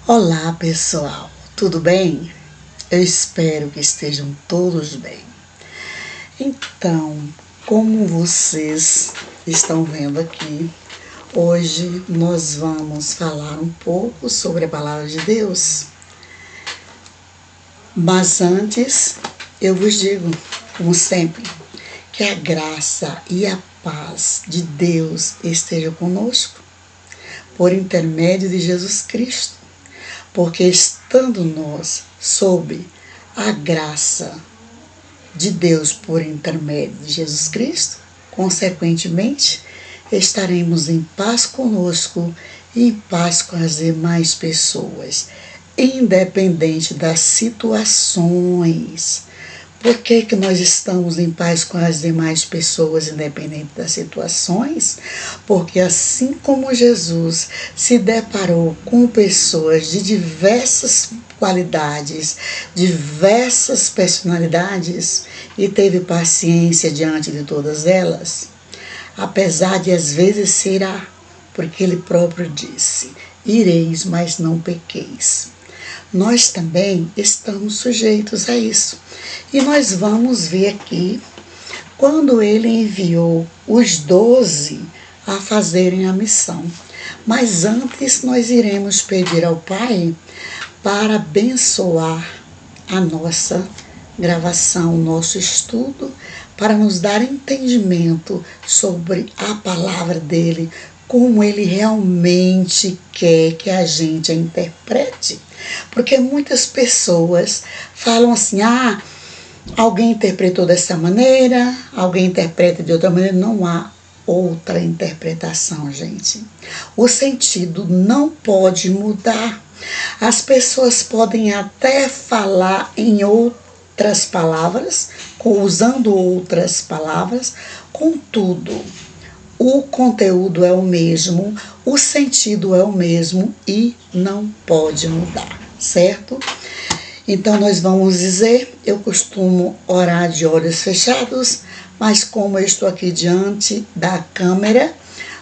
Olá pessoal, tudo bem? Eu espero que estejam todos bem. Então, como vocês estão vendo aqui, hoje nós vamos falar um pouco sobre a palavra de Deus. Mas antes, eu vos digo, como sempre, que a graça e a paz de Deus estejam conosco, por intermédio de Jesus Cristo. Porque estando nós sob a graça de Deus por intermédio de Jesus Cristo, consequentemente, estaremos em paz conosco e em paz com as demais pessoas, independente das situações. Por que nós estamos em paz com as demais pessoas, independente das situações? Porque assim como Jesus se deparou com pessoas de diversas qualidades, diversas personalidades, e teve paciência diante de todas elas, apesar de às vezes se irar, porque ele próprio disse: ireis, mas não pequeis. Nós também estamos sujeitos a isso. E nós vamos ver aqui quando ele enviou os 12 a fazerem a missão. Mas antes nós iremos pedir ao Pai para abençoar a nossa gravação, o nosso estudo, para nos dar entendimento sobre a palavra dele, como ele realmente quer que a gente a interprete. Porque muitas pessoas falam assim: alguém interpretou dessa maneira, alguém interpreta de outra maneira. Não há outra interpretação, gente. O sentido não pode mudar. As pessoas podem até falar em outras palavras, usando outras palavras, contudo, o conteúdo é o mesmo, o sentido é o mesmo e não pode mudar, certo? Então nós vamos dizer, eu costumo orar de olhos fechados, mas como eu estou aqui diante da câmera,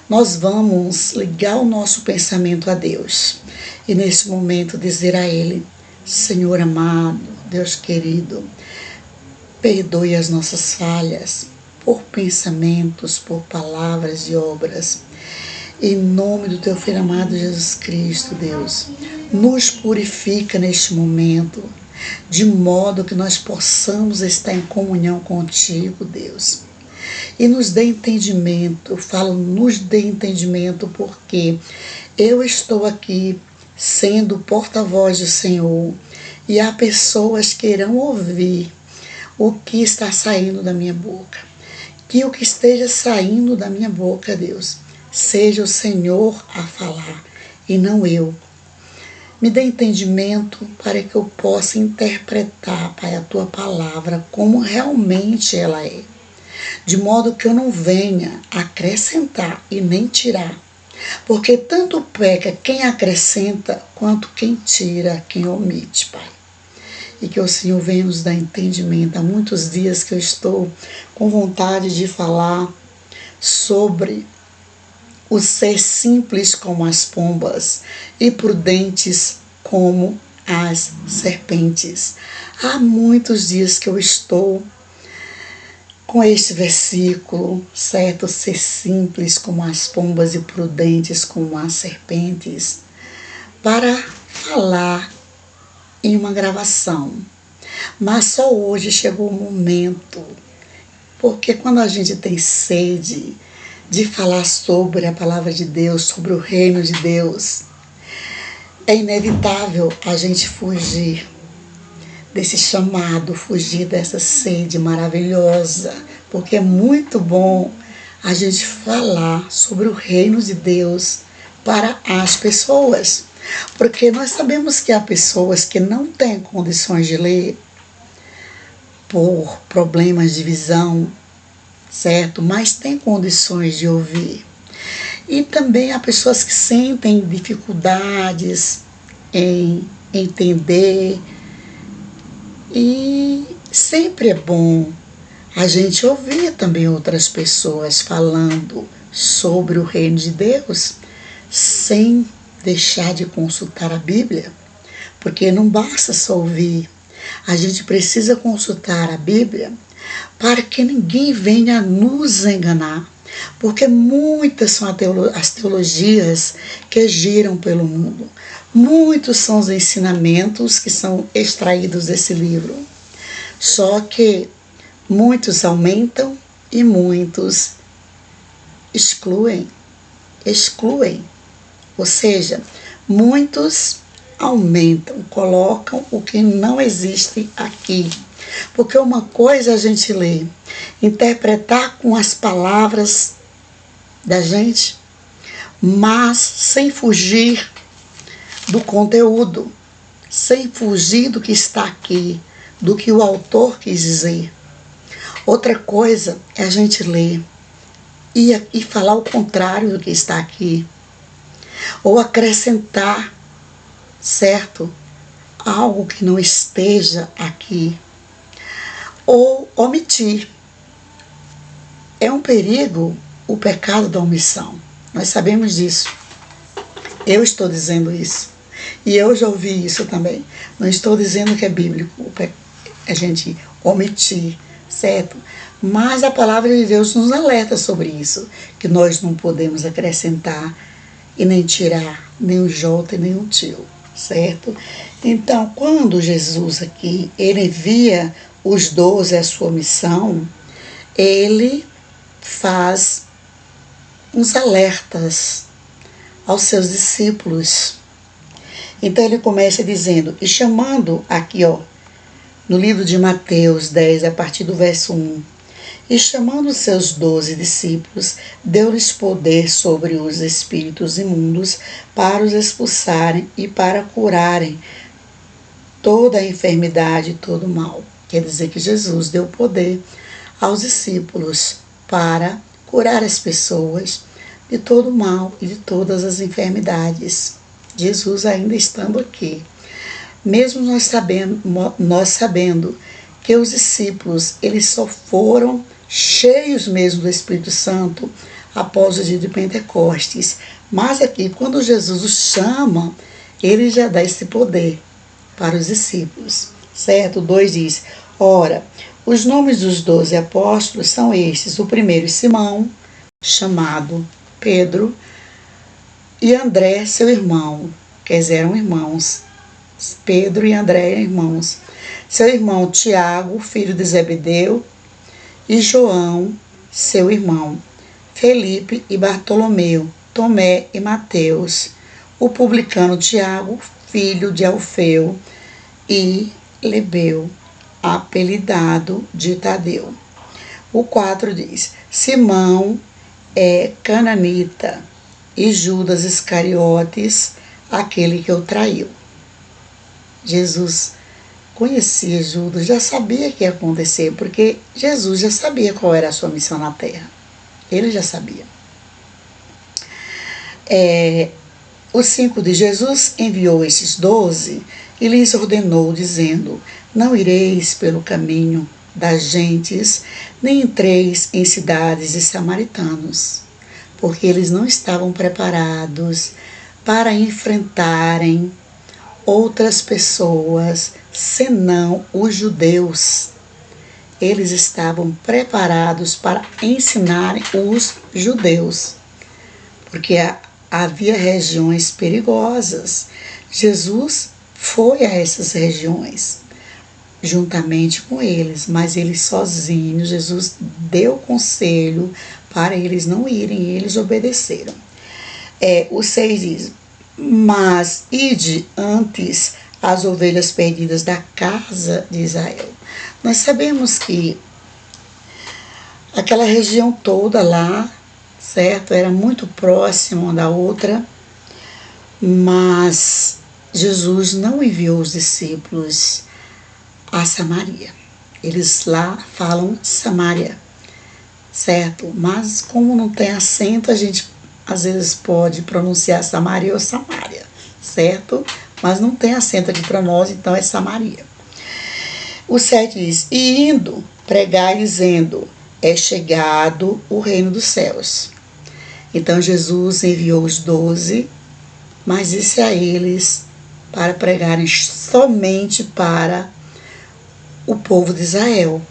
nós vamos ligar o nosso pensamento a Deus. E nesse momento dizer a Ele: Senhor amado, Deus querido, perdoe as nossas falhas, por pensamentos, por palavras e obras. Em nome do Teu Filho amado Jesus Cristo, Deus, nos purifica neste momento, de modo que nós possamos estar em comunhão contigo, Deus. E nos dê entendimento, nos dê entendimento, porque eu estou aqui sendo porta-voz do Senhor, e há pessoas que irão ouvir o que está saindo da minha boca. Que o que esteja saindo da minha boca, Deus, seja o Senhor a falar e não eu. Me dê entendimento para que eu possa interpretar, Pai, a Tua palavra como realmente ela é. De modo que eu não venha acrescentar e nem tirar. Porque tanto peca quem acrescenta quanto quem tira, quem omite, Pai. E que o Senhor venha nos dar entendimento. Há muitos dias que eu estou com vontade de falar sobre o ser simples como as pombas e prudentes como as serpentes. Há muitos dias que eu estou com este versículo, certo? Ser simples como as pombas e prudentes como as serpentes, para falar em uma gravação. Mas só hoje chegou o momento, porque quando a gente tem sede de falar sobre a palavra de Deus, sobre o reino de Deus, é inevitável a gente fugir desse chamado, fugir dessa sede maravilhosa, porque é muito bom a gente falar sobre o reino de Deus para as pessoas. Porque nós sabemos que há pessoas que não têm condições de ler por problemas de visão, certo? Mas têm condições de ouvir. E também há pessoas que sentem dificuldades em entender. E sempre é bom a gente ouvir também outras pessoas falando sobre o reino de Deus, sem deixar de consultar a Bíblia, porque não basta só ouvir. A gente precisa consultar a Bíblia para que ninguém venha nos enganar, porque muitas são as teologias que giram pelo mundo. Muitos são os ensinamentos que são extraídos desse livro. Só que muitos aumentam e muitos excluem. Ou seja, muitos aumentam, colocam o que não existe aqui. Porque uma coisa a gente lê, interpretar com as palavras da gente, mas sem fugir do conteúdo, sem fugir do que está aqui, do que o autor quis dizer. Outra coisa é a gente ler e falar o contrário do que está aqui, ou acrescentar, certo? Algo que não esteja aqui, ou omitir. É um perigo o pecado da omissão. Nós sabemos disso. Eu estou dizendo isso. E eu já ouvi isso também. Não estou dizendo que é bíblico a gente omitir, certo? Mas a palavra de Deus nos alerta sobre isso, que nós não podemos acrescentar e nem tirar nem um jota e nem um tio, certo? Então, quando Jesus aqui, ele envia os 12 a sua missão, ele faz uns alertas aos seus discípulos. Então ele começa dizendo, e chamando aqui, no livro de Mateus 10, a partir do verso 1, e chamando os seus 12 discípulos, deu-lhes poder sobre os espíritos imundos para os expulsarem e para curarem toda a enfermidade e todo o mal. Quer dizer que Jesus deu poder aos discípulos para curar as pessoas de todo o mal e de todas as enfermidades. Jesus ainda estando aqui. Mesmo nós sabendo que os discípulos, eles só foram cheios mesmo do Espírito Santo após o dia de Pentecostes. Mas aqui, quando Jesus os chama, ele já dá esse poder para os discípulos. Certo? 2 diz, ora, os nomes dos 12 apóstolos são estes. O primeiro, Simão, chamado Pedro, e André, seu irmão, que eles eram irmãos. Pedro e André eram irmãos. Seu irmão Tiago, filho de Zebedeu, e João, seu irmão. Felipe e Bartolomeu, Tomé e Mateus. O publicano Tiago, filho de Alfeu, e Lebeu, apelidado de Tadeu. O 4 diz, Simão é cananita, e Judas Iscariotes, aquele que o traiu. Jesus conhecia Judas, já sabia que ia acontecer, porque Jesus já sabia qual era a sua missão na terra. Ele já sabia. O 5 de Jesus enviou esses 12 e lhes ordenou, dizendo, não ireis pelo caminho das gentes, nem entreis em cidades de samaritanos, porque eles não estavam preparados para enfrentarem outras pessoas, senão os judeus. Eles estavam preparados para ensinarem os judeus, porque havia regiões perigosas. Jesus foi a essas regiões, juntamente com eles, mas eles sozinhos, Jesus deu conselho para eles não irem, e eles obedeceram. O 6 diz, mas ide antes as ovelhas perdidas da casa de Israel. Nós sabemos que aquela região toda lá, certo, era muito próxima uma da outra, mas Jesus não enviou os discípulos a Samaria. Eles lá falam Samaria, certo? Mas como não tem acento, a gente às vezes pode pronunciar Samaria ou Samaria, certo? Mas não tem acento aqui para nós, então é Samaria. O 7 diz, e indo, pregai dizendo, é chegado o reino dos céus. Então Jesus enviou os 12 mas disse a eles para pregarem somente para o povo de Israel,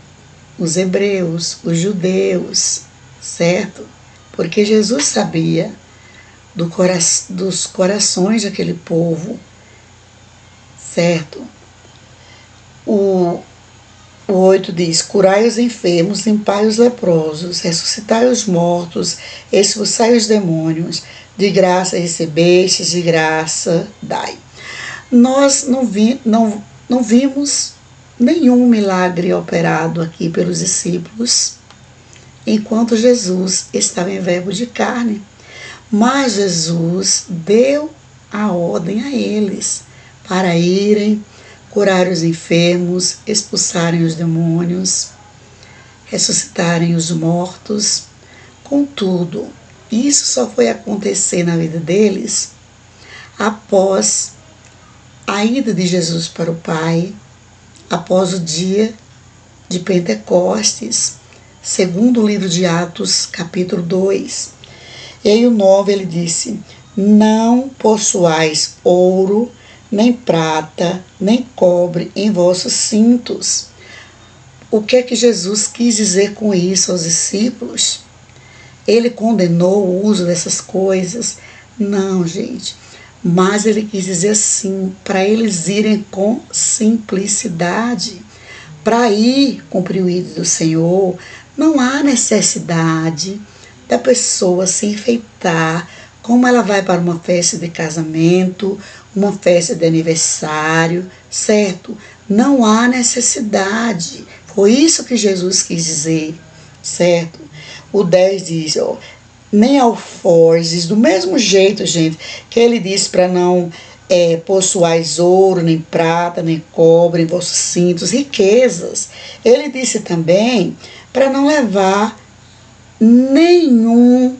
os hebreus, os judeus, certo? Porque Jesus sabia dos corações daquele povo, certo? O 8 diz: curai os enfermos, limpai os leprosos, ressuscitai os mortos, expulsai os demônios, de graça recebestes, de graça dai. Nós não vimos nenhum milagre operado aqui pelos discípulos enquanto Jesus estava em verbo de carne, mas Jesus deu a ordem a eles para irem curar os enfermos, expulsarem os demônios, ressuscitarem os mortos. Contudo, isso só foi acontecer na vida deles após a ida de Jesus para o Pai, após o dia de Pentecostes, segundo o livro de Atos, capítulo 2. E aí o 9 ele disse: não possuais ouro, nem prata, nem cobre em vossos cintos. O que é que Jesus quis dizer com isso aos discípulos? Ele condenou o uso dessas coisas? Não, gente. Mas ele quis dizer assim, para eles irem com simplicidade, para ir cumprir o ídolo do Senhor. Não há necessidade da pessoa se enfeitar como ela vai para uma festa de casamento, uma festa de aniversário, certo? Não há necessidade. Foi isso que Jesus quis dizer, certo? O 10 diz, ó, nem alforjes, do mesmo jeito, gente, que ele disse para não possuais ouro, nem prata, nem cobre em vossos cintos, riquezas. Ele disse também para não levar nenhum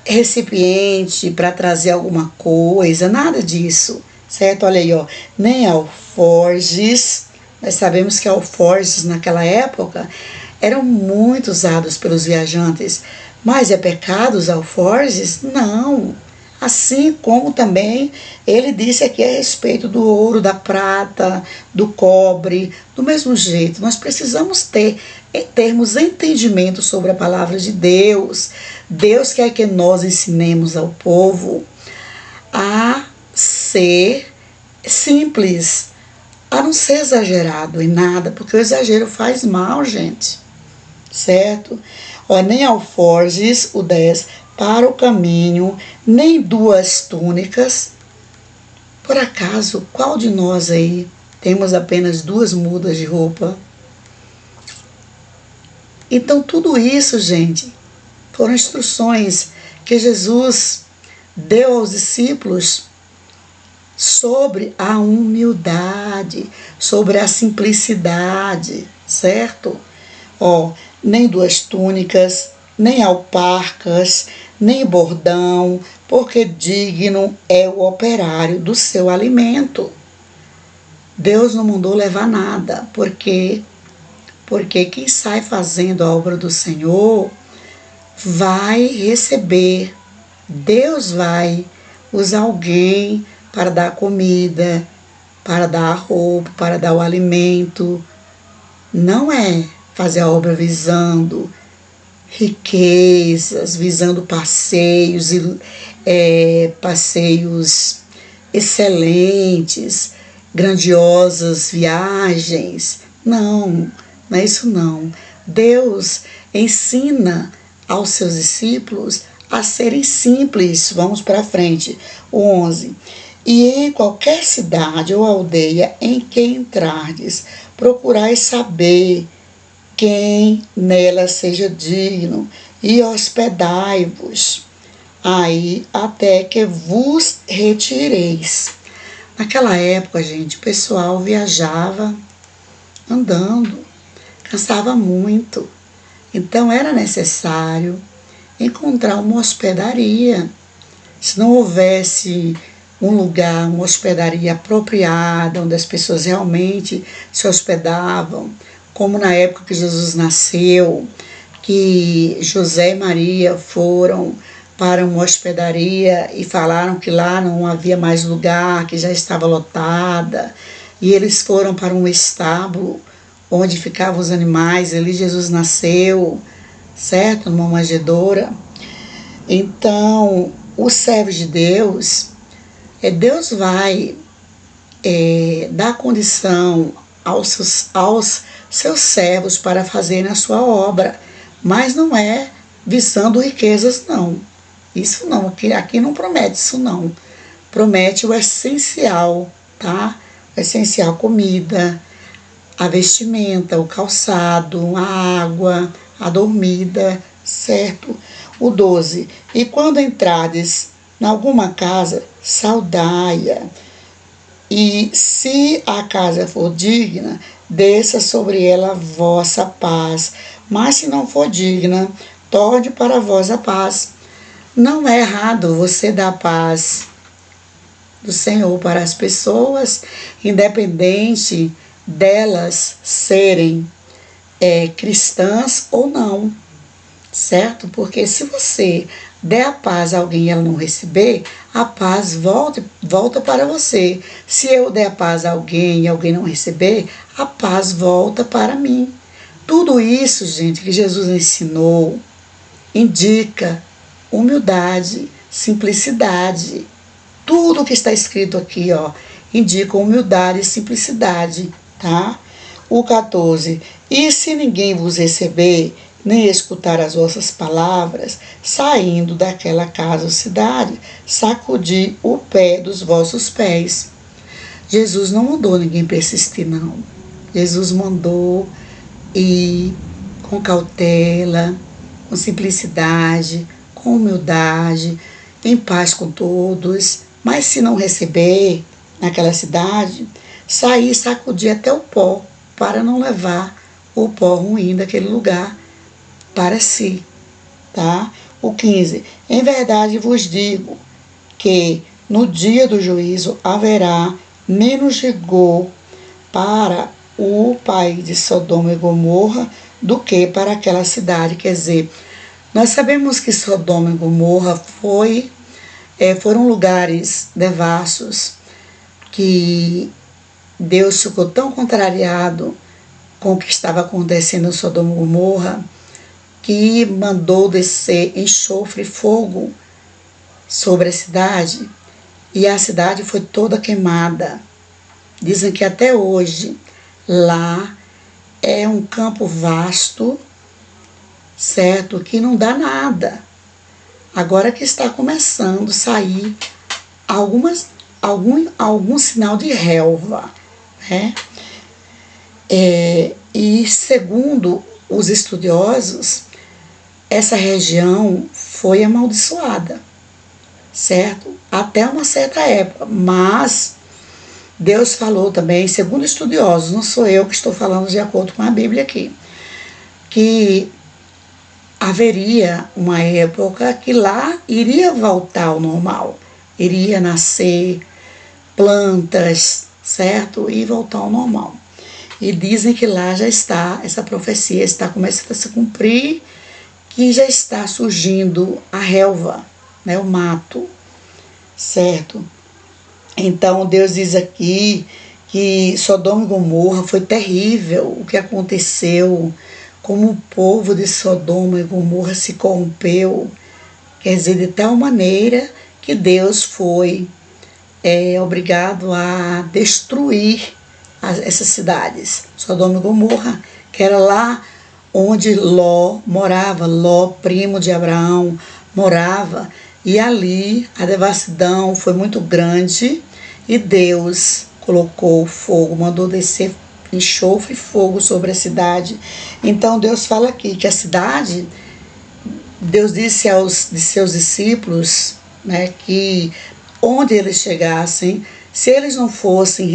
recipiente para trazer alguma coisa, nada disso, certo? Olha aí, ó, nem alforjes. Nós sabemos que alforjes naquela época eram muito usados pelos viajantes, mas é pecado os alforjes? Não. Assim como também ele disse aqui a respeito do ouro, da prata, do cobre, do mesmo jeito. Nós precisamos termos entendimento sobre a palavra de Deus. Deus quer que nós ensinemos ao povo a ser simples, a não ser exagerado em nada, porque o exagero faz mal, gente, certo? Ó, nem alforjes, o 10, para o caminho, nem 2 túnicas. Por acaso, qual de nós aí temos apenas 2 mudas de roupa? Então tudo isso, gente, foram instruções que Jesus deu aos discípulos sobre a humildade, sobre a simplicidade, certo? Ó, nem 2 túnicas, nem alparcas, nem bordão, porque digno é o operário do seu alimento. Deus não mandou levar nada, porque quem sai fazendo a obra do Senhor vai receber. Deus vai usar alguém para dar comida, para dar a roupa, para dar o alimento. Não é fazer a obra visando riquezas, visando passeios, passeios excelentes, grandiosas viagens. Não, não é isso não. Deus ensina aos seus discípulos a serem simples. Vamos para frente. O 11. E em qualquer cidade ou aldeia em que entrardes, procurai saber quem nela seja digno, e hospedai-vos aí até que vos retireis. Naquela época, gente, o pessoal viajava andando, cansava muito, então era necessário encontrar uma hospedaria. Se não houvesse um lugar, uma hospedaria apropriada, onde as pessoas realmente se hospedavam, como na época que Jesus nasceu, que José e Maria foram para uma hospedaria e falaram que lá não havia mais lugar, que já estava lotada. E eles foram para um estábulo onde ficavam os animais. Ali Jesus nasceu, certo? Numa manjedoura. Então, os servos de Deus, Deus vai dar condição aos seus servos para fazerem a sua obra, mas não é visando riquezas, não. Isso não, aqui não promete isso não. Promete o essencial, tá? O essencial, comida, a vestimenta, o calçado, a água, a dormida, certo? O 12. E quando entrardes em alguma casa, saudai-a. E se a casa for digna, desça sobre ela a vossa paz. Mas se não for digna, torne para vós a paz. Não é errado você dar a paz do Senhor para as pessoas, independente delas serem cristãs ou não, certo? Porque se você der a paz a alguém e ela não receber, a paz volta para você. Se eu der a paz a alguém e alguém não receber, a paz volta para mim. Tudo isso, gente, que Jesus ensinou, indica humildade, simplicidade. Tudo que está escrito aqui, indica humildade e simplicidade, tá? O 14. E se ninguém vos receber, nem escutar as vossas palavras, saindo daquela casa ou cidade, sacudi o pé dos vossos pés. Jesus não mandou ninguém persistir, não. Jesus mandou ir com cautela, com simplicidade, com humildade, em paz com todos. Mas se não receber naquela cidade, sair e sacudir até o pó, para não levar o pó ruim daquele lugar para si, tá? O 15. Em verdade vos digo que no dia do juízo haverá menos rigor para o país de Sodoma e Gomorra do que para aquela cidade. Quer dizer, nós sabemos que Sodoma e Gomorra foram lugares devassos, que Deus ficou tão contrariado com o que estava acontecendo em Sodoma e Gomorra, que mandou descer enxofre e fogo sobre a cidade, e a cidade foi toda queimada. Dizem que até hoje lá é um campo vasto, certo? Que não dá nada. Agora que está começando a sair algum sinal de relva, né? E segundo os estudiosos, essa região foi amaldiçoada, certo? Até uma certa época, mas Deus falou também, segundo estudiosos, não sou eu que estou falando de acordo com a Bíblia aqui, que haveria uma época que lá iria voltar ao normal, iria nascer plantas, certo? E voltar ao normal. E dizem que lá já está, essa profecia está começando a se cumprir, que já está surgindo a relva, né, o mato, certo? Então Deus diz aqui que Sodoma e Gomorra foi terrível o que aconteceu, como o povo de Sodoma e Gomorra se corrompeu, quer dizer, de tal maneira que Deus foi obrigado a destruir essas cidades. Sodoma e Gomorra, que era lá onde Ló morava, Ló, primo de Abraão, morava, e ali a devassidão foi muito grande e Deus colocou fogo, mandou descer enxofre e fogo sobre a cidade. Então Deus fala aqui que a cidade, Deus disse aos de seus discípulos, né, que onde eles chegassem, se eles não fossem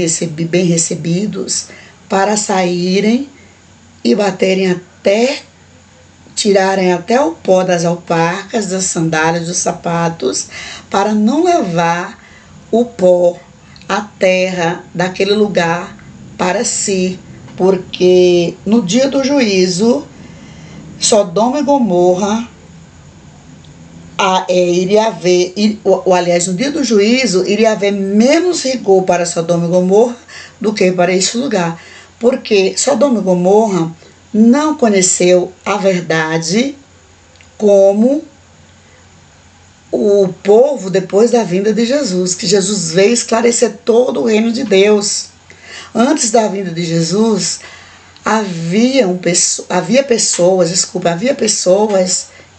bem recebidos, para saírem e baterem tirarem até o pó das alparcas, das sandálias, dos sapatos, para não levar o pó, a terra daquele lugar para si, porque no dia do juízo, Sodoma e Gomorra iria haver, aliás, no dia do juízo, iria haver menos rigor para Sodoma e Gomorra do que para este lugar. Porque Sodoma e Gomorra não conheceu a verdade como o povo depois da vinda de Jesus, que Jesus veio esclarecer todo o reino de Deus. Antes da vinda de Jesus, havia pessoas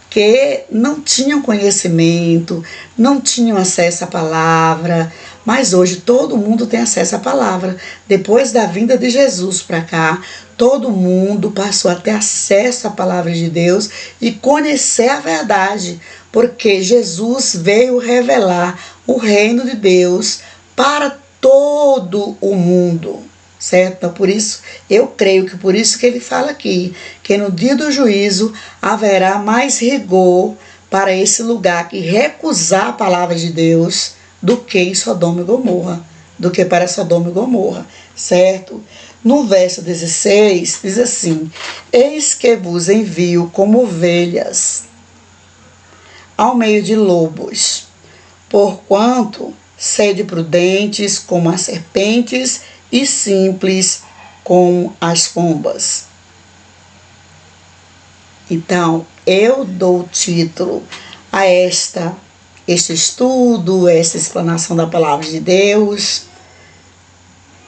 que não tinham conhecimento, não tinham acesso à palavra, mas hoje todo mundo tem acesso à palavra. Depois da vinda de Jesus para cá, todo mundo passou a ter acesso à palavra de Deus e conhecer a verdade, porque Jesus veio revelar o reino de Deus para todo o mundo, certo? Então, por isso, eu creio que por isso que ele fala aqui, que no dia do juízo haverá mais rigor para esse lugar que recusar a palavra de Deus do que em Sodoma e Gomorra, do que para Sodoma e Gomorra, certo? No verso 16, diz assim: eis que vos envio como ovelhas ao meio de lobos, porquanto sede prudentes como as serpentes e simples como as pombas. Então, eu dou título a este estudo, esta explanação da palavra de Deus,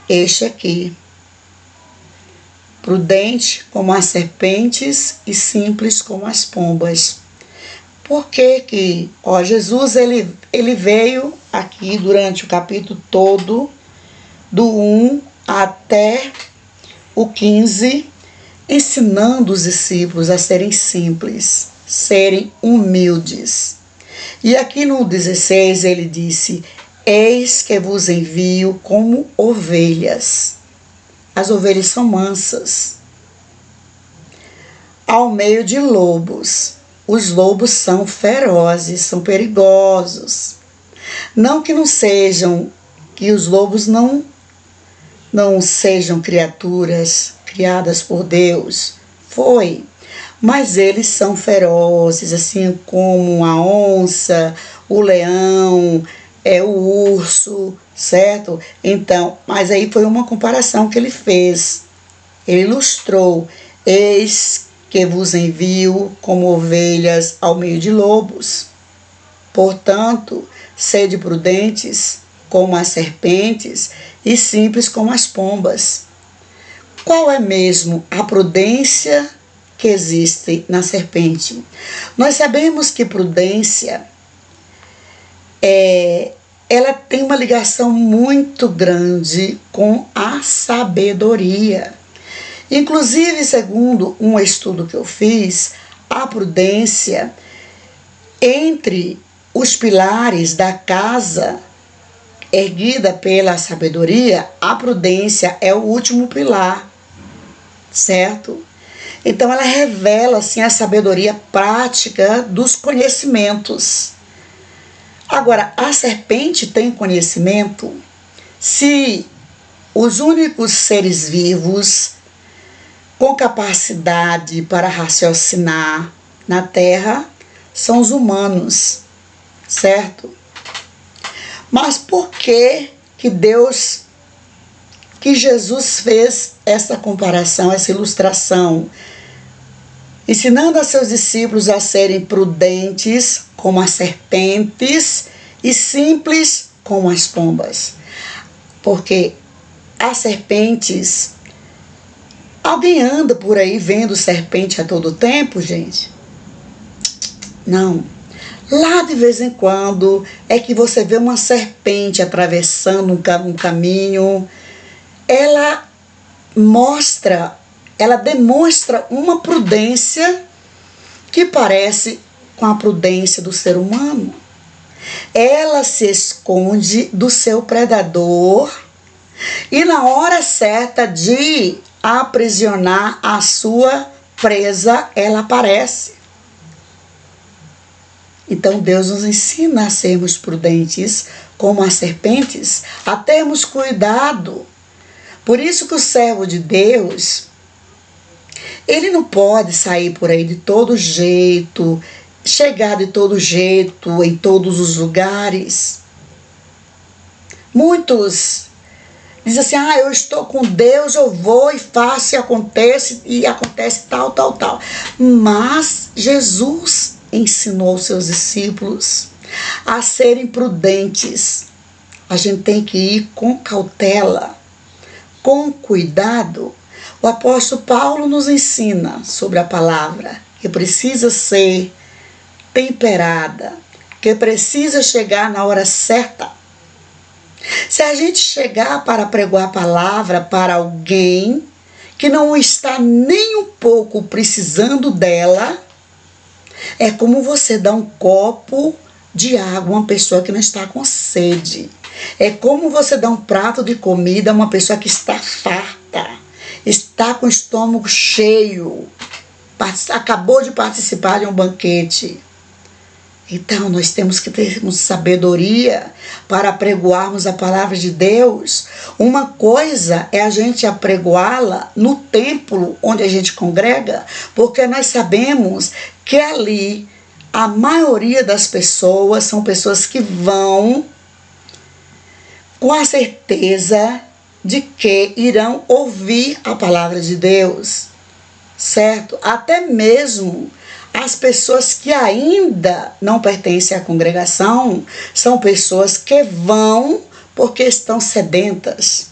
este aqui: prudente como as serpentes e simples como as pombas. Por que Jesus ele veio aqui durante o capítulo todo, do 1 até o 15, ensinando os discípulos a serem simples, serem humildes. E aqui no 16 ele disse: eis que vos envio como ovelhas. As ovelhas são mansas, ao meio de lobos. Os lobos são ferozes, são perigosos. Não que os lobos não sejam criaturas criadas por Deus. Foi. Mas eles são ferozes, assim como a onça, o leão, o urso, certo? Então, mas aí foi uma comparação que ele fez. Ele ilustrou: eis que vos envio como ovelhas ao meio de lobos. Portanto, sede prudentes como as serpentes e simples como as pombas. Qual é mesmo a prudência que existe na serpente? Nós sabemos que prudência ela tem uma ligação muito grande com a sabedoria. Inclusive, segundo um estudo que eu fiz, a prudência, entre os pilares da casa erguida pela sabedoria, a prudência é o último pilar, certo? Então ela revela assim a sabedoria prática dos conhecimentos. Agora, a serpente tem conhecimento? Se os únicos seres vivos com capacidade para raciocinar na Terra são os humanos, certo? Mas por que Jesus fez essa comparação, essa ilustração, ensinando a seus discípulos a serem prudentes como as serpentes e simples como as pombas? Porque as serpentes, alguém anda por aí vendo serpente a todo tempo, gente? Não. Lá de vez em quando é que você vê uma serpente atravessando um caminho. Ela demonstra uma prudência que parece com a prudência do ser humano. Ela se esconde do seu predador e na hora certa de aprisionar a sua presa, ela aparece. Então Deus nos ensina a sermos prudentes como as serpentes, a termos cuidado. Por isso que o servo de Deus, ele não pode sair por aí de todo jeito, chegar de todo jeito, em todos os lugares. Muitos dizem assim, eu estou com Deus, eu vou e faço e acontece tal, tal, tal. Mas Jesus ensinou os seus discípulos a serem prudentes. A gente tem que ir com cautela, com cuidado. O apóstolo Paulo nos ensina sobre a palavra, que precisa ser temperada, que precisa chegar na hora certa. Se a gente chegar para pregar a palavra para alguém que não está nem um pouco precisando dela, é como você dar um copo de água a uma pessoa que não está com sede. É como você dar um prato de comida a uma pessoa que está farta, está com o estômago cheio, acabou de participar de um banquete. Então, nós temos que ter sabedoria para apregoarmos a palavra de Deus. Uma coisa é a gente apregoá-la no templo onde a gente congrega, porque nós sabemos que ali a maioria das pessoas são pessoas que vão com a certeza de que irão ouvir a palavra de Deus, certo? Até mesmo as pessoas que ainda não pertencem à congregação são pessoas que vão porque estão sedentas,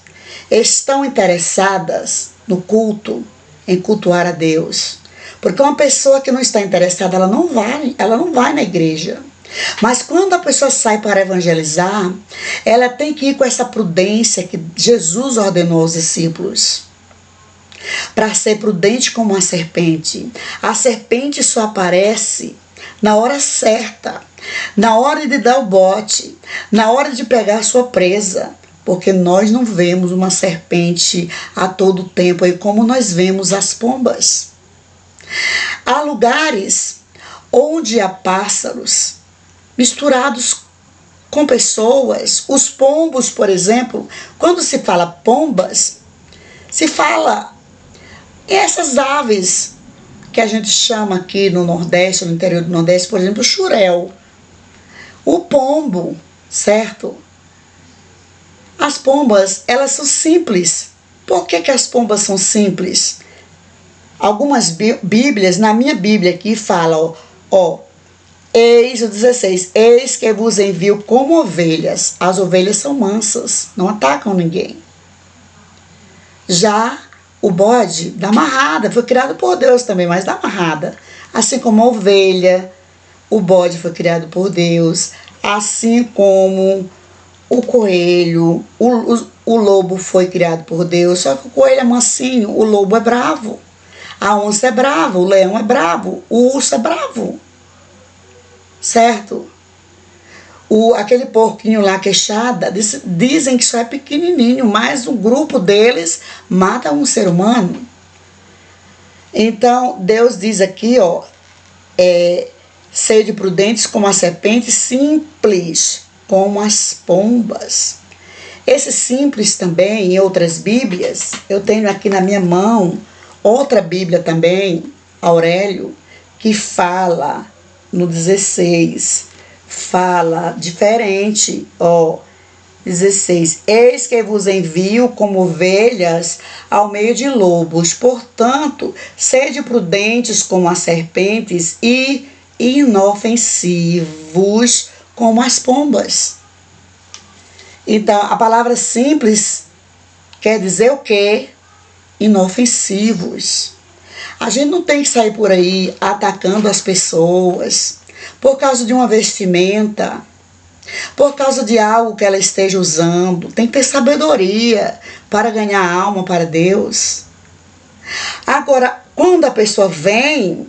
estão interessadas no culto, em cultuar a Deus. Porque uma pessoa que não está interessada, ela não vai na igreja. Mas quando a pessoa sai para evangelizar, ela tem que ir com essa prudência que Jesus ordenou aos discípulos. Para ser prudente como a serpente. A serpente só aparece na hora certa, na hora de dar o bote, na hora de pegar a sua presa. Porque nós não vemos uma serpente a todo tempo, aí como nós vemos as pombas. Há lugares onde há pássaros misturados com pessoas. Os pombos, por exemplo, quando se fala pombas, se fala essas aves que a gente chama aqui no Nordeste, no interior do Nordeste, por exemplo, o xurel, o pombo, certo? As pombas, elas são simples. Por que as pombas são simples? Algumas bíblias, na minha Bíblia aqui fala, eis o 16, eis que vos envio como ovelhas. As ovelhas são mansas, não atacam ninguém. Já o bode da marrada, foi criado por Deus também, mas da marrada. Assim como a ovelha, o bode foi criado por Deus. Assim como o coelho, o lobo foi criado por Deus. Só que o coelho é mansinho, o lobo é bravo. A onça é brava, o leão é bravo, o urso é bravo. Certo? Aquele porquinho lá, queixada, dizem que só é pequenininho, mas o grupo deles mata um ser humano. Então, Deus diz aqui, sede prudentes como a serpente, simples como as pombas. Esse simples também, em outras Bíblias, eu tenho aqui na minha mão, outra Bíblia também, Aurélio, que fala no 16, fala diferente, 16, eis que vos envio como ovelhas ao meio de lobos, portanto, sede prudentes como as serpentes e inofensivos como as pombas. Então, a palavra simples quer dizer o quê? Inofensivos. A gente não tem que sair por aí atacando as pessoas por causa de uma vestimenta, por causa de algo que ela esteja usando. Tem que ter sabedoria para ganhar alma para Deus. Agora, quando a pessoa vem,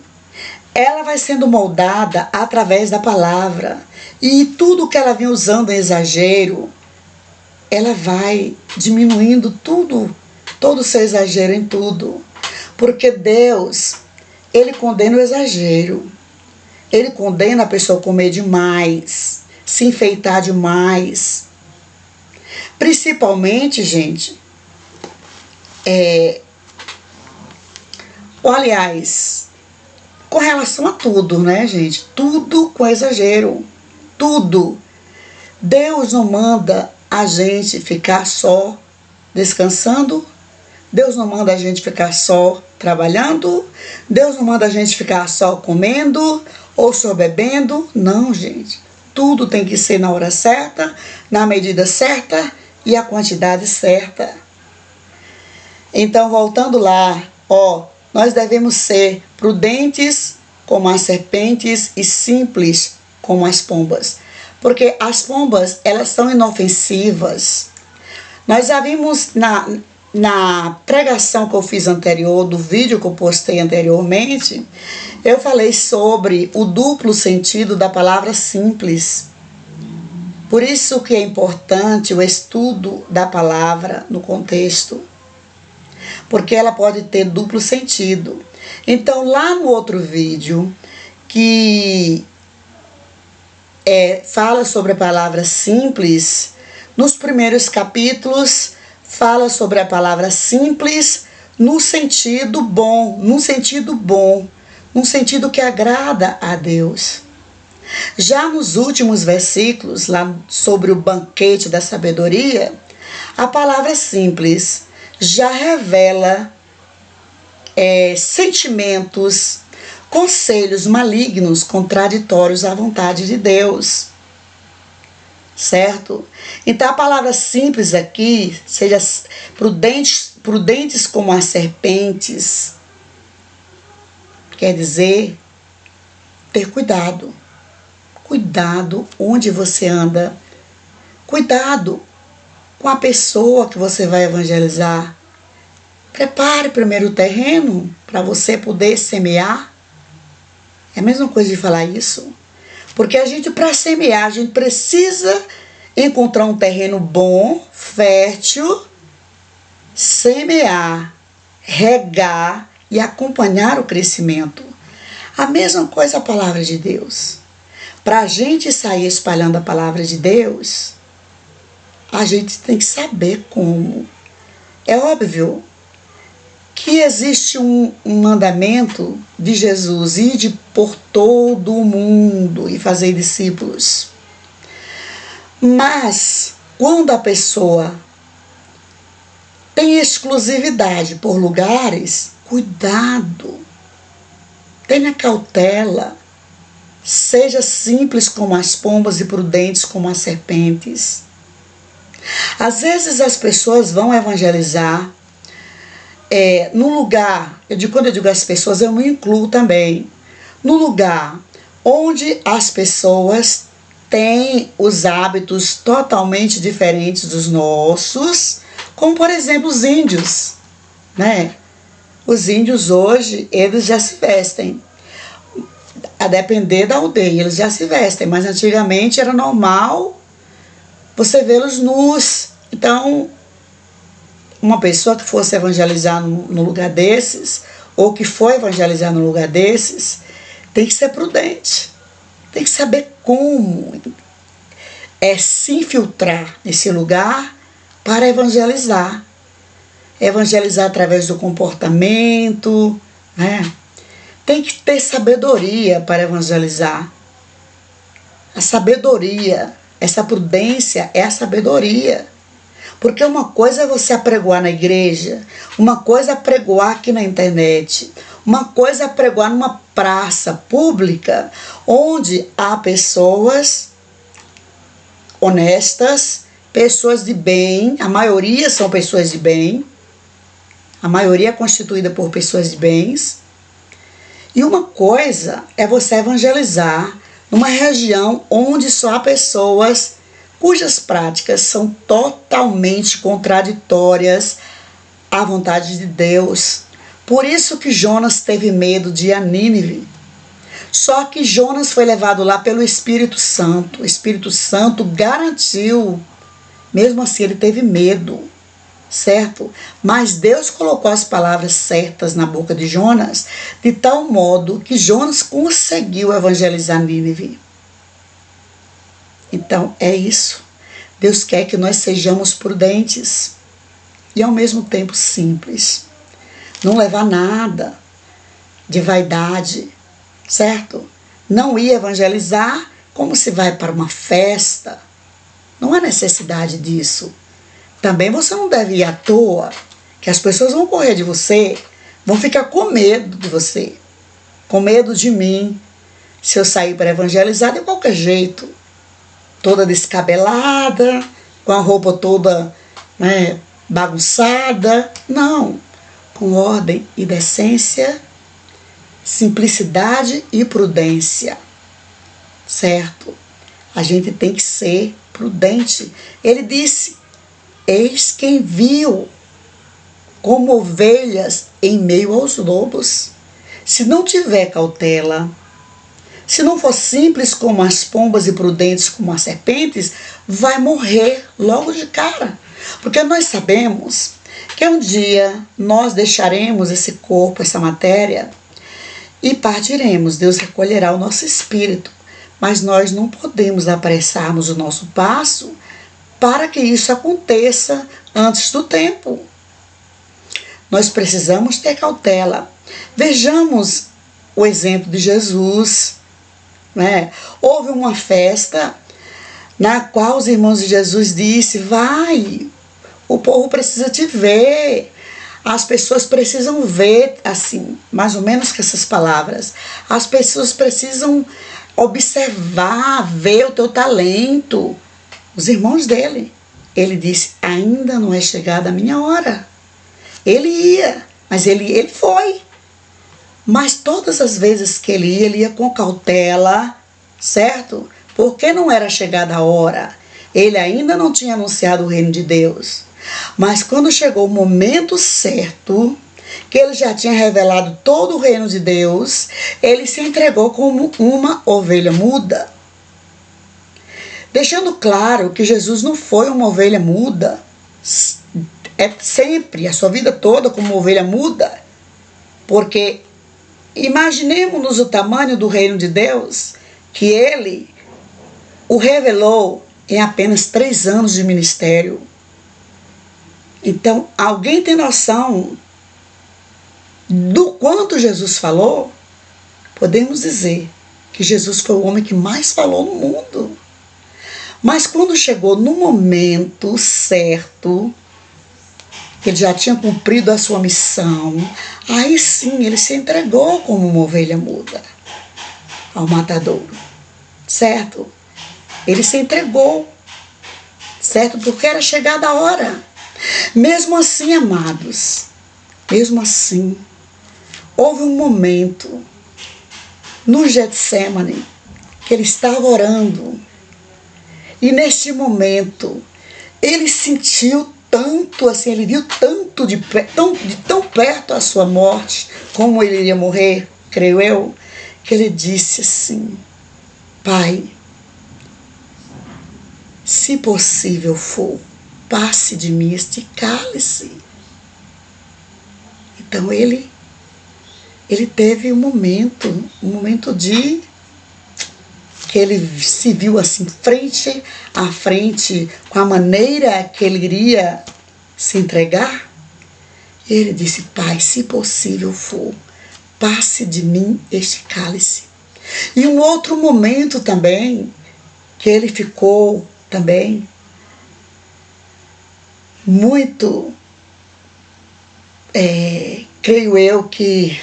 ela vai sendo moldada através da palavra. E tudo que ela vem usando em exagero, ela vai diminuindo tudo, todo o seu exagero em tudo. Porque Deus, Ele condena o exagero. Ele condena a pessoa comer demais, se enfeitar demais. Principalmente, gente, aliás, com relação a tudo, né, gente? Tudo com exagero. Tudo. Deus não manda a gente ficar só descansando. Deus não manda a gente ficar só trabalhando. Deus não manda a gente ficar só comendo ou só bebendo. Não, gente. Tudo tem que ser na hora certa, na medida certa e a quantidade certa. Então, voltando lá, nós devemos ser prudentes como as serpentes e simples como as pombas. Porque as pombas, elas são inofensivas. Nós já vimos na pregação que eu fiz anterior, do vídeo que eu postei anteriormente, eu falei sobre o duplo sentido da palavra simples. Por isso que é importante o estudo da palavra no contexto, porque ela pode ter duplo sentido. Então, lá no outro vídeo, que fala sobre a palavra simples, nos primeiros capítulos, fala sobre a palavra simples no sentido bom, num sentido que agrada a Deus. Já nos últimos versículos, lá sobre o banquete da sabedoria, a palavra simples já revela sentimentos, conselhos malignos, contraditórios à vontade de Deus. Certo? Então a palavra simples aqui, seja prudentes como as serpentes, quer dizer, ter cuidado. Cuidado onde você anda. Cuidado com a pessoa que você vai evangelizar. Prepare primeiro o terreno para você poder semear. É a mesma coisa de falar isso. Porque a gente, para semear, a gente precisa encontrar um terreno bom, fértil, semear, regar e acompanhar o crescimento. A mesma coisa a palavra de Deus. Para a gente sair espalhando a palavra de Deus, a gente tem que saber como. É óbvio que existe um mandamento de Jesus, ide por todo o mundo e fazer discípulos. Mas, quando a pessoa tem exclusividade por lugares, cuidado, tenha cautela, seja simples como as pombas e prudentes como as serpentes. Às vezes as pessoas vão evangelizar no lugar, quando eu digo as pessoas, eu me incluo também, no lugar onde as pessoas têm os hábitos totalmente diferentes dos nossos, como por exemplo os índios, né? Os índios hoje, eles já se vestem, a depender da aldeia, eles já se vestem, mas antigamente era normal você vê-los nus. Então, uma pessoa que fosse evangelizar no lugar desses, ou que foi evangelizar no lugar desses, tem que ser prudente, tem que saber como se infiltrar nesse lugar para evangelizar. Evangelizar através do comportamento, né? Tem que ter sabedoria para evangelizar. A sabedoria, essa prudência é a sabedoria. Porque uma coisa é você apregoar na igreja, uma coisa é apregoar aqui na internet, uma coisa é apregoar numa praça pública, onde há pessoas honestas, pessoas de bem, a maioria são pessoas de bem, a maioria é constituída por pessoas de bens. E uma coisa é você evangelizar numa região onde só há pessoas cujas práticas são totalmente contraditórias à vontade de Deus. Por isso que Jonas teve medo de ir a Nínive. Só que Jonas foi levado lá pelo Espírito Santo. O Espírito Santo garantiu. Mesmo assim, ele teve medo, certo? Mas Deus colocou as palavras certas na boca de Jonas, de tal modo que Jonas conseguiu evangelizar Nínive. Então, é isso. Deus quer que nós sejamos prudentes e, ao mesmo tempo, simples. Não levar nada de vaidade, certo? Não ia evangelizar como se vai para uma festa. Não há necessidade disso. Também você não deve ir à toa, que as pessoas vão correr de você, vão ficar com medo de você, com medo de mim, se eu sair para evangelizar de qualquer jeito, toda descabelada, com a roupa toda, né, bagunçada. Não, com ordem e decência, simplicidade e prudência, certo? A gente tem que ser prudente. Ele disse: eis quem viu como ovelhas em meio aos lobos. Se não tiver cautela, se não for simples como as pombas e prudentes como as serpentes, vai morrer logo de cara. Porque nós sabemos que um dia nós deixaremos esse corpo, essa matéria, e partiremos. Deus recolherá o nosso espírito. Mas nós não podemos apressarmos o nosso passo para que isso aconteça antes do tempo. Nós precisamos ter cautela. Vejamos o exemplo de Jesus, né? Houve uma festa na qual os irmãos de Jesus disse: vai, o povo precisa te ver, as pessoas precisam ver, assim, mais ou menos com essas palavras, as pessoas precisam observar, ver o teu talento. Os irmãos dele, ele disse: ainda não é chegada a minha hora. Ele ia, mas ele foi. Mas todas as vezes que ele ia com cautela, certo? Porque não era chegada a hora. Ele ainda não tinha anunciado o reino de Deus. Mas quando chegou o momento certo, que ele já tinha revelado todo o reino de Deus, ele se entregou como uma ovelha muda. Deixando claro que Jesus não foi uma ovelha muda, é sempre, a sua vida toda como ovelha muda, porque imaginemos o tamanho do reino de Deus, que ele o revelou em apenas 3 anos de ministério. Então, alguém tem noção do quanto Jesus falou? Podemos dizer que Jesus foi o homem que mais falou no mundo. Mas quando chegou no momento certo, que ele já tinha cumprido a sua missão, aí sim ele se entregou como uma ovelha muda ao matadouro, certo? Ele se entregou, certo? Porque era chegada a hora. Mesmo assim, amados, mesmo assim, houve um momento no Getsêmani que ele estava orando, e neste momento ele sentiu tanto, assim, ele viu tanto de tão perto a sua morte, como ele iria morrer, creio eu, que ele disse assim: Pai, se possível for, passe de mim este cálice. Então ele teve um momento de que ele se viu assim frente a frente com a maneira que ele iria se entregar. E ele disse: Pai, se possível for, passe de mim este cálice. E um outro momento também que ele ficou também muito, creio eu que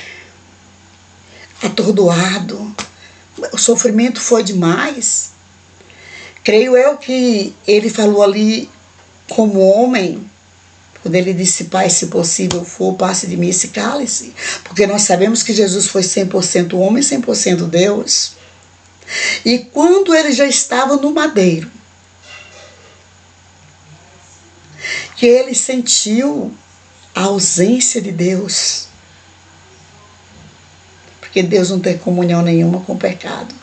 atordoado. O sofrimento foi demais. Creio eu que ele falou ali como homem, quando ele disse: Pai, se possível for, passe de mim esse cálice. Porque nós sabemos que Jesus foi 100% homem, 100% Deus. E quando ele já estava no madeiro, que ele sentiu a ausência de Deus, porque Deus não tem comunhão nenhuma com o pecado.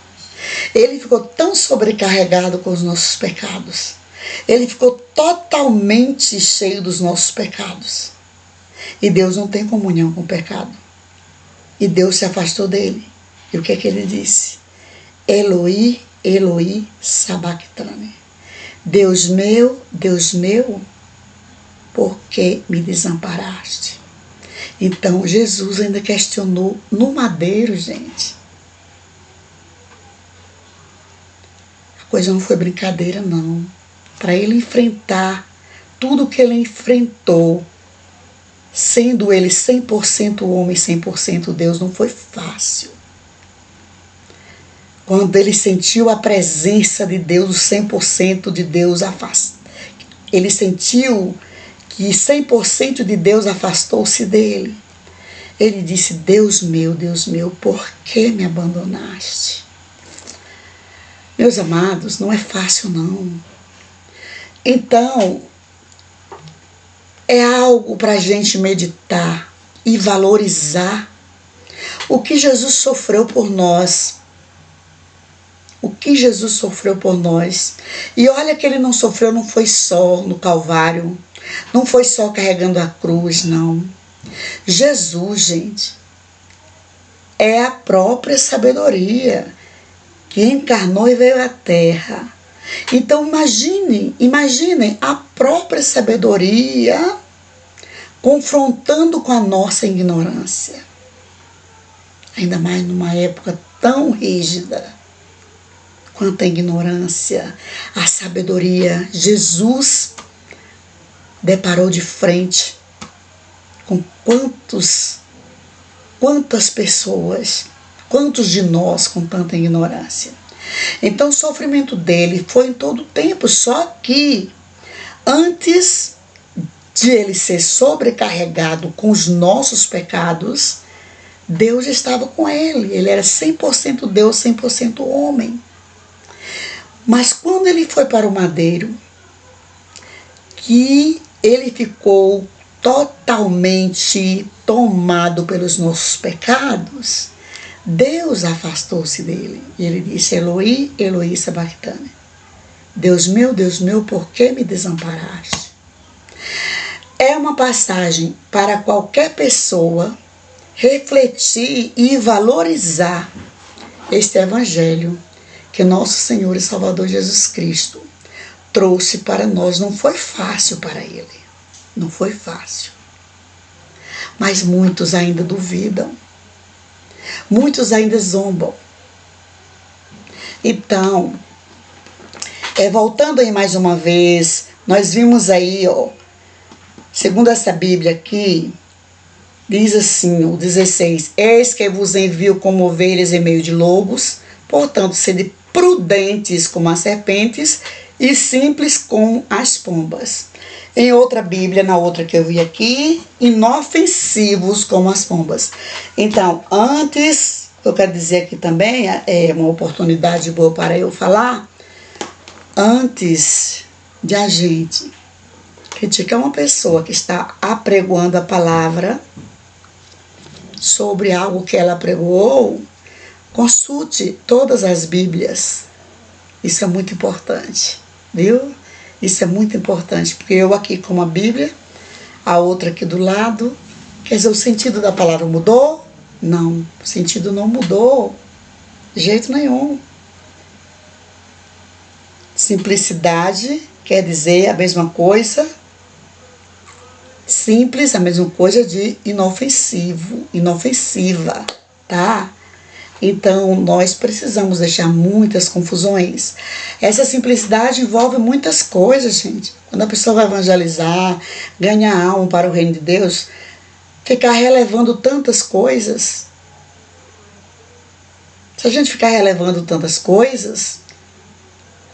Ele ficou tão sobrecarregado com os nossos pecados. Ele ficou totalmente cheio dos nossos pecados. E Deus não tem comunhão com o pecado. E Deus se afastou dele. E o que é que ele disse? Eloi, Eloi, sabachthani. Deus meu, por que me desamparaste? Então Jesus ainda questionou no madeiro, gente. coisa não foi brincadeira, não. Para ele enfrentar tudo que ele enfrentou, sendo ele 100% homem, 100% Deus, não foi fácil. Quando ele sentiu a presença de Deus, o 100% de Deus ele sentiu que 100% de Deus afastou-se dele. Ele disse: Deus meu, por que me abandonaste? Meus amados, não é fácil não. Então, é algo para a gente meditar e valorizar o que Jesus sofreu por nós. O que Jesus sofreu por nós. E olha que ele não sofreu, não foi só no Calvário, não foi só carregando a cruz, não. Jesus, gente, é a própria sabedoria que encarnou e veio à Terra. Então imaginem a própria sabedoria confrontando com a nossa ignorância. Ainda mais numa época tão rígida quanto a ignorância, a sabedoria. Jesus deparou de frente com quantas pessoas, quantos de nós com tanta ignorância. Então o sofrimento dele foi em todo o tempo, só que antes de ele ser sobrecarregado com os nossos pecados, Deus estava com ele. Ele era 100% Deus, 100% homem. Mas quando ele foi para o madeiro, que ele ficou totalmente tomado pelos nossos pecados, Deus afastou-se dele. E ele disse: Eloi, Eloi, sabachthani. Deus meu, por que me desamparaste? É uma passagem para qualquer pessoa refletir e valorizar este evangelho que nosso Senhor e Salvador Jesus Cristo trouxe para nós. Não foi fácil para ele, não foi fácil. Mas muitos ainda duvidam, muitos ainda zombam. Então, voltando aí mais uma vez, nós vimos aí, segundo essa Bíblia aqui, diz assim, o 16: Eis que vos envio como ovelhas em meio de lobos, portanto, sede prudentes como as serpentes e simples como as pombas. Em outra Bíblia, na outra que eu vi aqui, inofensivos como as pombas. Então, antes, eu quero dizer aqui também, é uma oportunidade boa para eu falar, antes de a gente criticar uma pessoa que está apregoando a palavra sobre algo que ela apregoou, consulte todas as Bíblias. Isso é muito importante, viu? Isso é muito importante, porque eu aqui com a Bíblia, a outra aqui do lado, quer dizer, o sentido da palavra mudou? Não, o sentido não mudou, de jeito nenhum. Simplicidade quer dizer a mesma coisa, simples, a mesma coisa de inofensivo, inofensiva, tá? Então, nós precisamos deixar muitas confusões. Essa simplicidade envolve muitas coisas, gente. Quando a pessoa vai evangelizar, ganhar alma para o reino de Deus, ficar relevando tantas coisas. Se a gente ficar relevando tantas coisas,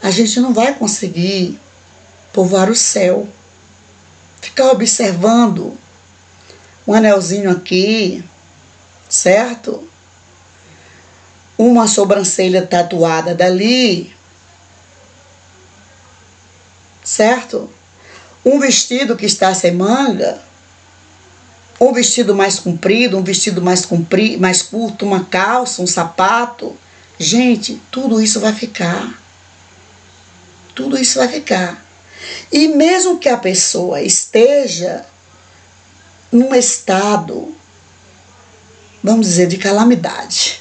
a gente não vai conseguir povoar o céu. Ficar observando um anelzinho aqui, certo? Uma sobrancelha tatuada dali, certo? Um vestido que está sem manga, um vestido mais comprido, um vestido mais curto, uma calça, um sapato. Gente, tudo isso vai ficar. Tudo isso vai ficar. E mesmo que a pessoa esteja num estado, vamos dizer, de calamidade,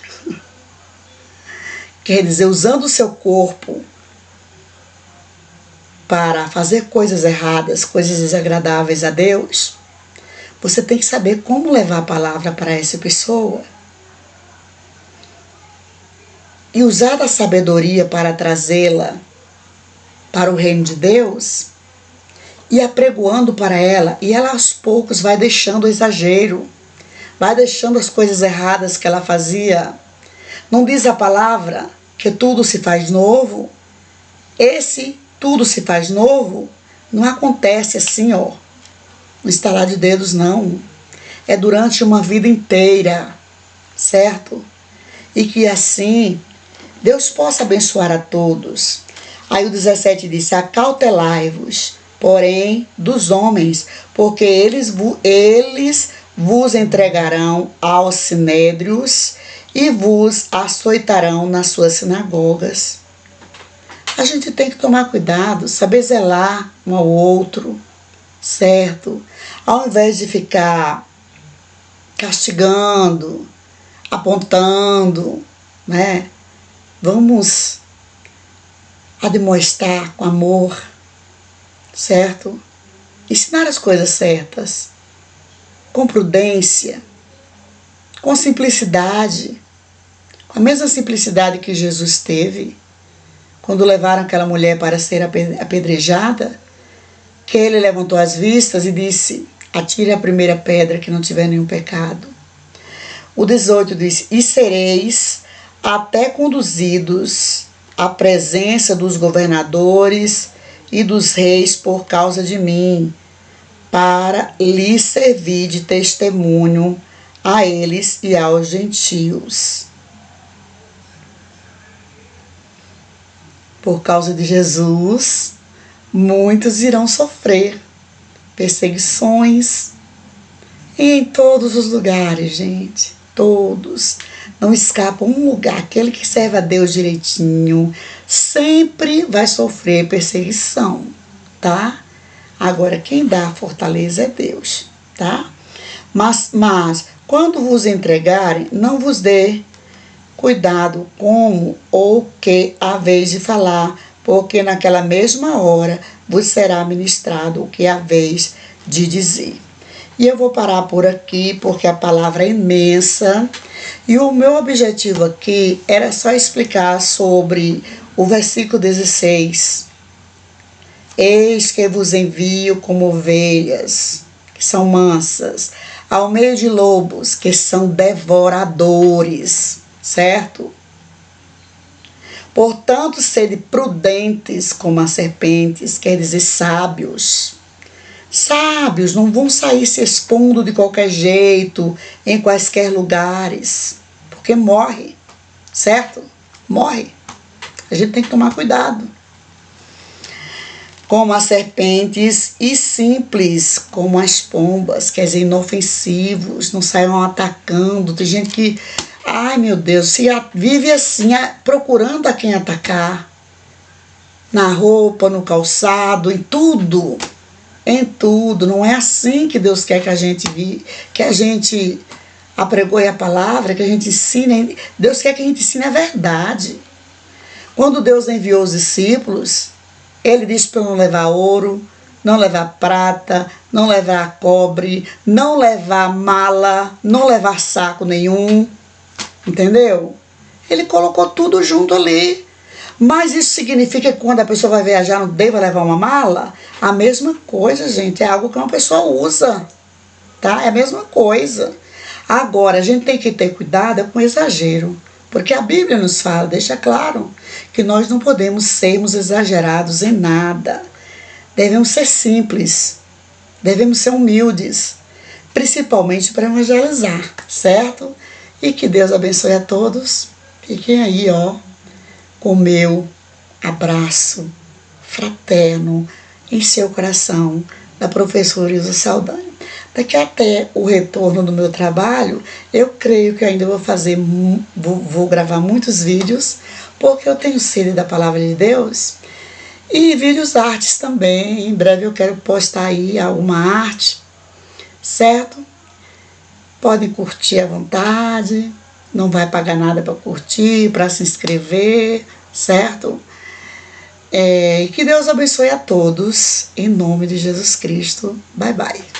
quer dizer, usando o seu corpo para fazer coisas erradas, coisas desagradáveis a Deus, você tem que saber como levar a palavra para essa pessoa. e usar da sabedoria para trazê-la para o reino de Deus, e apregoando para ela, e ela aos poucos vai deixando o exagero, vai deixando as coisas erradas que ela fazia. Não diz a palavra que tudo se faz novo? Esse tudo se faz novo não acontece assim, ó, no estalar de dedos, não. É durante uma vida inteira, certo? E que assim Deus possa abençoar a todos. Aí o 17 disse: acautelai-vos, porém, dos homens, porque eles vos entregarão aos sinédrios e vos açoitarão nas suas sinagogas. A gente tem que tomar cuidado, saber zelar um ao outro, certo? Ao invés de ficar castigando, apontando, né? Vamos admoestar com amor, certo? Ensinar as coisas certas, com prudência, com simplicidade, com a mesma simplicidade que Jesus teve quando levaram aquela mulher para ser apedrejada, que ele levantou as vistas e disse: atire a primeira pedra que não tiver nenhum pecado. O 18 diz: e sereis até conduzidos à presença dos governadores e dos reis por causa de mim, para lhes servir de testemunho a eles e aos gentios. Por causa de Jesus, muitos irão sofrer perseguições em todos os lugares, gente. Todos. Não escapa um lugar. Aquele que serve a Deus direitinho sempre vai sofrer perseguição, tá? Agora, quem dá a fortaleza é Deus, tá? Mas quando vos entregarem, não vos dê cuidado como ou que haveis de falar, porque naquela mesma hora vos será ministrado o que haveis de dizer. E eu vou parar por aqui, porque a palavra é imensa, e o meu objetivo aqui era só explicar sobre o versículo 16. Eis que vos envio como ovelhas, que são mansas, ao meio de lobos, que são devoradores, certo? Portanto, sede prudentes como as serpentes, quer dizer, sábios. Sábios não vão sair se expondo de qualquer jeito, em quaisquer lugares, porque morre, certo? Morre. A gente tem que tomar cuidado. Como as serpentes, e simples como as pombas, quer dizer, inofensivos, não saiam atacando. Tem gente que, ai meu Deus, se vive assim, procurando a quem atacar, na roupa, no calçado, em tudo. Em tudo. Não é assim que Deus quer que a gente vive, que a gente apregoe a palavra, que a gente ensine. Deus quer que a gente ensine a verdade. Quando Deus enviou os discípulos, Ele disse para não levar ouro, não levar prata, não levar cobre, não levar mala, não levar saco nenhum. Entendeu? Ele colocou tudo junto ali. Mas isso significa que quando a pessoa vai viajar não deva levar uma mala? A mesma coisa, gente. É algo que uma pessoa usa. Tá? É a mesma coisa. Agora, a gente tem que ter cuidado com exagero. Porque a Bíblia nos fala, deixa claro, que nós não podemos sermos exagerados em nada. Devemos ser simples. Devemos ser humildes. Principalmente para evangelizar, certo? E que Deus abençoe a todos. Fiquem aí, ó, com o meu abraço fraterno em seu coração, da professora Ilza Saldanha. Daqui até o retorno do meu trabalho, eu creio que ainda vou gravar muitos vídeos, porque eu tenho sede da palavra de Deus, e vídeos artes também. Em breve eu quero postar aí alguma arte, certo? Podem curtir à vontade, não vai pagar nada para curtir, para se inscrever, certo? Que Deus abençoe a todos, em nome de Jesus Cristo. Bye, bye.